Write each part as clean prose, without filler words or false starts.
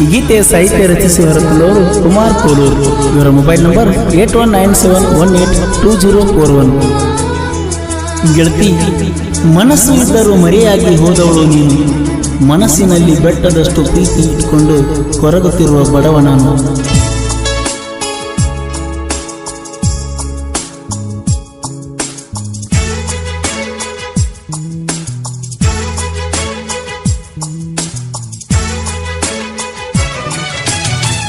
ಈ ಗೀತೆಯ ಸಾಹಿತ್ಯ ರಚಿಸಿ ಹೊರತಂದವರು ಕುಮಾರ್ ಕೋಲೂರು. ಇವರ ಮೊಬೈಲ್ ನಂಬರ್ 8197182041. ಗೆಳತಿ, ಮನಸ್ಸು ಇದ್ದರೂ ಮರೆಯಾಗಿ ಹೋದವಳು ನೀನು, ಮನಸ್ಸಿನಲ್ಲಿ ಬೆಟ್ಟದಷ್ಟು ಪ್ರೀತಿ ಇಟ್ಕೊಂಡು ಕೊರಗುತ್ತಿರುವ ಬಡವ ನಾನು.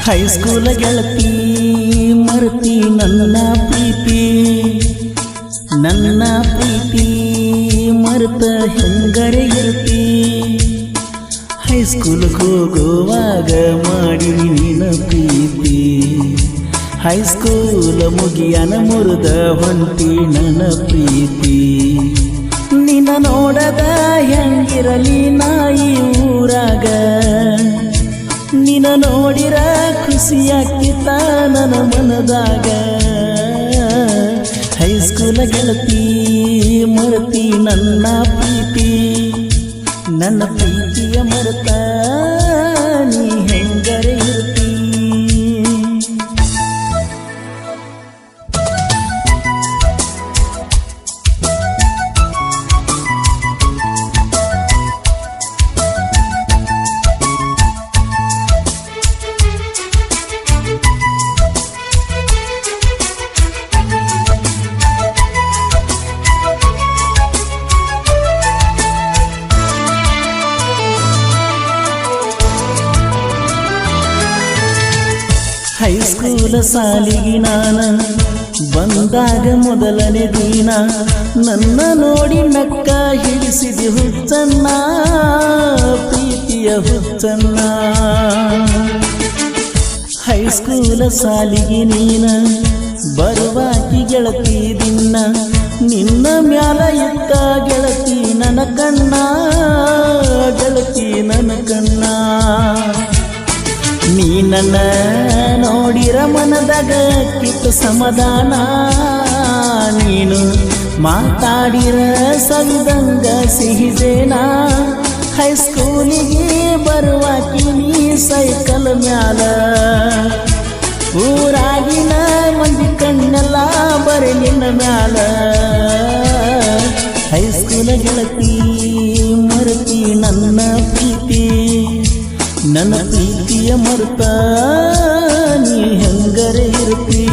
ಹೈಸ್ಕೂಲ ಗೆಳತಿ ಮರತಿ ನನ್ನ ಪ್ರೀತಿ, ನನ್ನ ಪ್ರೀತಿ ಮರೆತ ಹೆಂಗರೆ ಇರ್ತಿ. ಹೈಸ್ಕೂಲ್ಗೆ ಹೋಗುವಾಗ ಮಾಡಿ ನಿನ್ನ ಪ್ರೀತಿ, ಹೈಸ್ಕೂಲ ಮುಗಿಯನ ಮುರಿದ ಹೊಂಟಿ ನನ್ನ ಪ್ರೀತಿ. ನಿನ್ನ ನೋಡದ ಹೆಂಗಿರಲಿ ನಾಯಿ ಊರಾಗ, ನಿನ್ನ ನೋಡಿರ ಖುಷಿಯಾಕಿತ ನನ್ನ ಮನದಾಗ. ಹೈಸ್ಕೂಲ ಗೆಳತಿ ಮರತಿ ನನ್ನ ಪ್ರೀತಿ, ನನ್ನ ಪ್ರೀತಿಯ ಮರೆತ ನೀ ಹೆಂಗರೆ ಇರ್ತಿ. ಹೈಸ್ಕೂಲ ಸಾಲಿಗೆ ನಾನ ಬಂದಾಗ ಮೊದಲನೇ ದಿನ, ನನ್ನ ನೋಡಿ ನಕ್ಕ ಹಿಡಿಸಿದೆ ಹುಚ್ಚನ್ನ, ಪ್ರೀತಿಯ ಹುಚ್ಚನ್ನ. ಹೈಸ್ಕೂಲ ಸಾಲಿಗೆ ನೀನ ಬರುವಾಕಿ ಗೆಳತಿ ದಿನ, ನಿನ್ನ ಮ್ಯಾಲ ಇತ್ತ ಗೆಳತಿ ನನ್ನ ಕಣ್ಣ, ಗೆಳತಿ ನನ್ನ ಕಣ್ಣ. ನೀ ನನ್ನ ನೋಡಿರ ಮನದಾಗ ಕಿತ್ತು ಸಮಾಧಾನ, ನೀನು ಮಾತಾಡಿರ ಸವಿದಂಗ ಸಿಹಿದೇನ. ಹೈಸ್ಕೂಲಿಗೆ ಬರುವಾಕಿ ನೀ ಸೈಕಲ್ ಮ್ಯಾಲ, ಊರಾಗಿನ ಮಂದಿ ಕಣ್ಣೆಲ್ಲ ಬರೀ ನಿನ್ನ ಮ್ಯಾಲ. ಹೈಸ್ಕೂಲ ಗೆಳತಿ ಮರತಿ ನನ್ನ ಪ್ರೀತಿ, ನನ್ನ ಪ್ರೀತಿಯ ಮರೆತ ನೀ ಹೆಂಗರೆ ಇರ್ತಿ.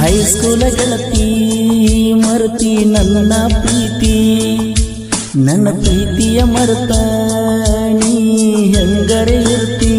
ಹೈಸ್ಕೂಲ ಗೆಳತಿ ಮರತಿ ನನ್ನ ಪ್ರೀತಿ, ನನ್ನ ಪ್ರೀತಿಯ ಮರೆತ ನೀ ಹೆಂಗರೆ ಇರ್ತಿ.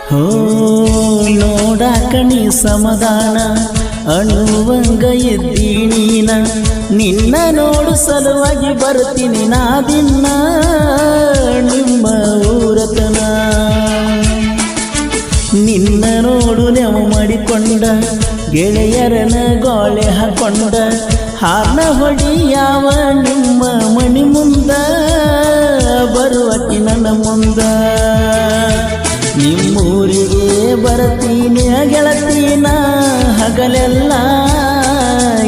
ಹೋ ನೋಡಾಕ ನೀ ಸಮಾಧಾನ ಅಣುವಂಗ ಎದ್ದಿ ನೀನ, ನಿನ್ನ ನೋಡು ಸಲುವಾಗಿ ಬರ್ತೀನಿ ನಾ ದಿನ ನಿಮ್ಮ ಊರತನ. ನಿನ್ನ ನೋಡು ನೆವ ಮಾಡಿಕೊಂಡ ಗೆಳೆಯರನ ಗೋಳೆ ಹಾಕೊಂಡ, ಹಾರ್ನ ಹೊಡಿ ಯಾವ ನಿಮ್ಮ ಮಣಿ ಮುಂದ ಬರುವಕಿ ನನ್ನ ಮುಂದ. ನಿಮ್ಮೂರಿಗೆ ಬರ್ತೀನಿ ಗೆಳತೀನ ಹಗಲೆಲ್ಲ,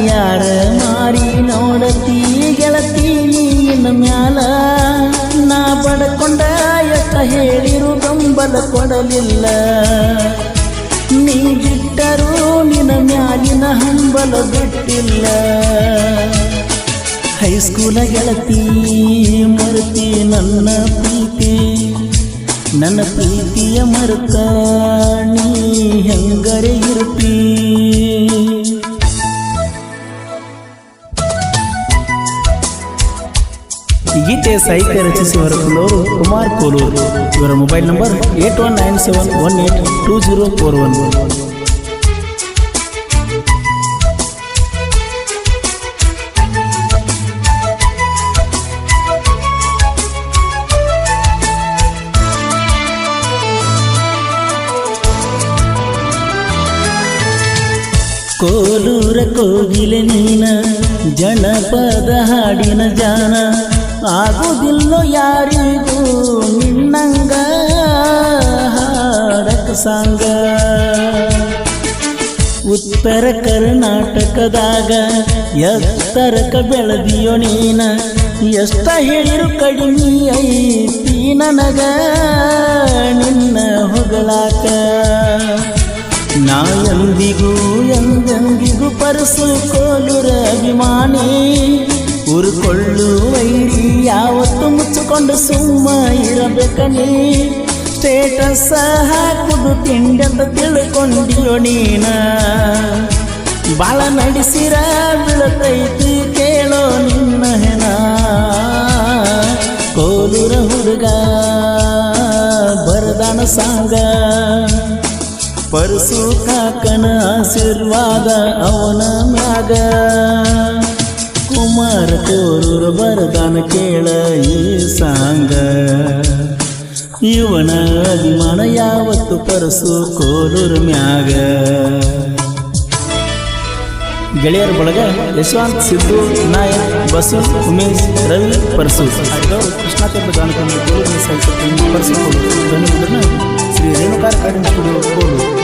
ಯಾರ ಮಾರಿ ನೋಡತಿ ಗೆಳತೀನಿ ಇನ್ನ ಮ್ಯಾಲ. ನಾ ಪಡ್ಕೊಂಡ ಎತ್ತ ಹೇಳಿರು ಬೆಂಬಲ ಕೊಡಲಿಲ್ಲ, ನೀ ಬಿಟ್ಟರೂ ನಿನ್ನ ಮ್ಯಾಲಿನ ಹಂಬಲ ಬಿಟ್ಟಿಲ್ಲ. ಹೈಸ್ಕೂಲ ಗೆಳತಿ ಮರತಿ ನನ್ನ ಪ್ರೀತಿ, ನನ್ನ ಪ್ರೀತಿಯ ಮರೆತ ನೀ ಹೆಂಗರೆ ಇರ್ತಿ. ಈ ಗೀತೆ ಸಾಹಿತ್ಯ ರಚಿಸಿ ಹೊರತಂದವರು ಕುಮಾರ್ ಕೋಲೂರು. ಇವರ ಮೊಬೈಲ್ ನಂಬರ್ 8197182041. ಕೋಲೂರ ಕೋಗಿಲೆ ನೀನ ಜನಪದ ಹಾಡಿನ ಜಾನ, ಆಗುವುದಿಲ್ಲೋ ಯಾರಿಗೂ ನಿನ್ನಂಗ ಹಾಡಕ ಸಾಂಗ. ಉತ್ತರ ಕರ್ನಾಟಕದಾಗ ಎತ್ತರಕ ಬೆಳೆದಿಯೋ ನೀನ, ಎಷ್ಟ ಹೇಳಿರು ಕಡಿಮೆ ಐತಿ ನನಗ ನಿನ್ನ ಹೊಗಳಾಕ. ನಾ ಎಂದೆಂದಿಗೂ ಪರಸು ಕೋಲೂರ ಅಭಿಮಾನಿ, ಉರ್ಕೊಳ್ಳು ವೈರಿ ಯಾವತ್ತು ಮುಚ್ಚಿಕೊಂಡು ಸುಮ್ಮ ಇರಬೇಕನಿ. ಸ್ಟೇಟಸ್ ಹಾಕುದು ತಿಂಡೆಂತ ತಿಳ್ಕೊಂಡಿಯೋ ನೀನ, ಬಾಳ ನಡೆಸಿರ ಬೀಳತೈತಿ ಕೇಳೋ ನಿನ್ನ ಹೆಣ. ಕೋಲೂರ ಹುಡುಗ ಬರದಾನ ಸಾಂಗ, ಪರಸು ಕಾಕನ ಆಶೀರ್ವಾದ ಅವನ ಮ್ಯಾಗ. ಕುಮಾರ ಕೋಲೂರ ಬರದಾನ ಕೇಳ ಈ ಸಾಂಗ, ಇವನ ಅಭಿಮಾನ ಯಾವತ್ತು ಪರಸು ಕೋಲೂರ ಮ್ಯಾಗ. ಗೆಳೆಯರ ಬಳಗ ಯಶವಂತ್, ಸಿದ್ದು, ನಾಯಕ್, ಬಸು, ಉಮೇಶ್, ರವಿ, ಪರಸು. ಕೃಷ್ಣಾಚಾರ್ಯ ಗಾನಕಂಡ ಕೋಲೂರಿನ ಸಾಹಿತ್ಯ ಪರಸು ಕೋಲೂರು. ಶ್ರೀ ರೇಣುಕಾರ ಕಾಡಿನ ಸ್ಟುಡಿಯೋ ಕೋಲೂರು.